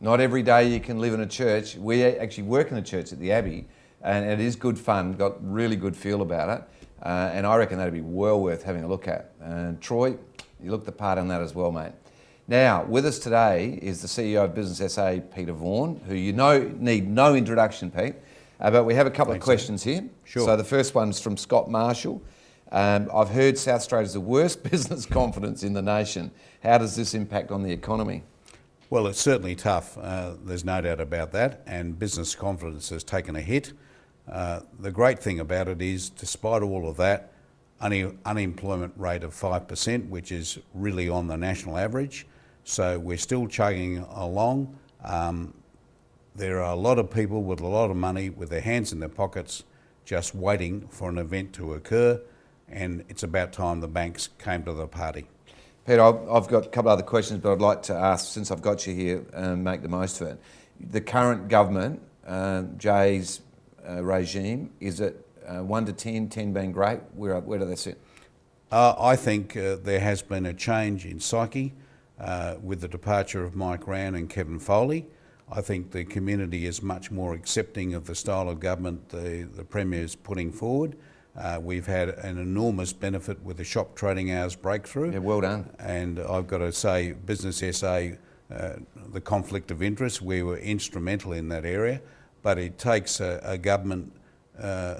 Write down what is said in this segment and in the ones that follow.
Not every day you can live in a church. We actually work in a church at the Abbey, and it is good fun, got really good feel about it, and I reckon that'd be well worth having a look at. And Troy, you look the part on that as well, mate. Now, with us today is the CEO of Business SA, Peter Vaughan, who you know need no introduction, Pete, but we have a couple of questions here. Sure. So the first one's from Scott Marshall. I've heard South Australia's the worst business confidence in the nation. How does this impact on the economy? Well, it's certainly tough. There's no doubt about that, and business confidence has taken a hit. The great thing about it is, despite all of that, unemployment rate of 5%, which is really on the national average. So we're still chugging along. There are a lot of people with a lot of money with their hands in their pockets just waiting for an event to occur, and it's about time the banks came to the party. Peter, I've got a couple of other questions, but I'd like to ask, since I've got you here, make the most of it. The current government, Jay's regime, is it 1 to 10, 10 being great? Where do they sit? I think there has been a change in psyche with the departure of Mike Rann and Kevin Foley. I think the community is much more accepting of the style of government the Premier is putting forward. We've had an enormous benefit with the shop trading hours breakthrough. Yeah, well done. And I've got to say, Business SA, the conflict of interest, we were instrumental in that area, but it takes a government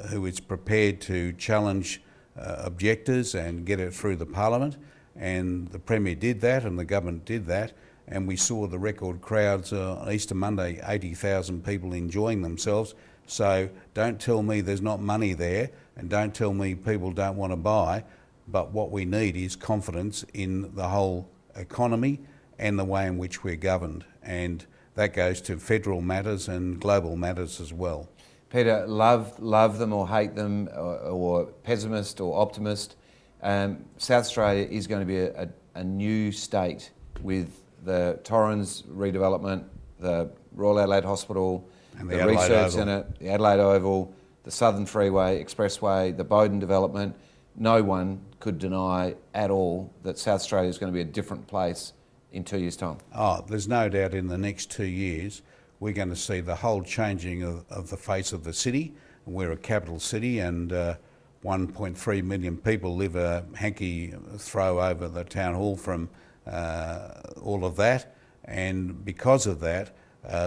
who is prepared to challenge objectors and get it through the Parliament, and the Premier did that and the government did that, and we saw the record crowds on Easter Monday, 80,000 people enjoying themselves. So don't tell me there's not money there, and don't tell me people don't want to buy, but what we need is confidence in the whole economy and the way in which we're governed, and that goes to federal matters and global matters as well. Peter, love them or hate them, or pessimist or optimist, South Australia is going to be a new state with the Torrens redevelopment, the Royal Adelaide Hospital, and the Research Centre, the Adelaide Oval, the Southern Freeway, Expressway, the Bowden development. No one could deny at all that South Australia is going to be a different place in 2 years' time. Oh, there's no doubt in the next 2 years we're going to see the whole changing of the face of the city. We're a capital city, and 1.3 million people live a hanky throw over the town hall from all of that, and because of that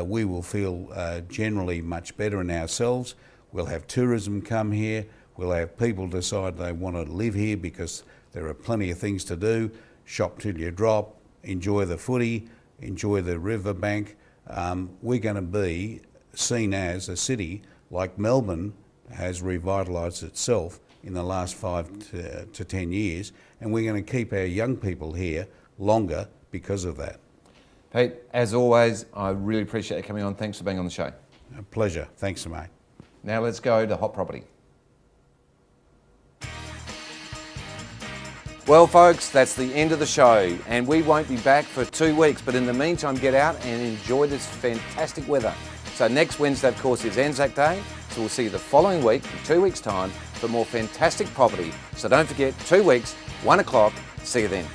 we will feel generally much better in ourselves. We'll have tourism come here, we'll have people decide they want to live here because there are plenty of things to do. Shop till you drop, enjoy the footy, enjoy the riverbank. We're going to be seen as a city like Melbourne has revitalised itself in the last 5 to 10 years, and we're going to keep our young people here longer because of that. Pete, as always, I really appreciate you coming on. Thanks for being on the show. A pleasure. Thanks, mate. Now let's go to Hot Property. Well, folks, that's the end of the show, and we won't be back for 2 weeks, but in the meantime, get out and enjoy this fantastic weather. So next Wednesday, of course, is Anzac Day, so we'll see you the following week, in 2 weeks' time, for more fantastic property. So don't forget, 2 weeks, 1 o'clock. See you then.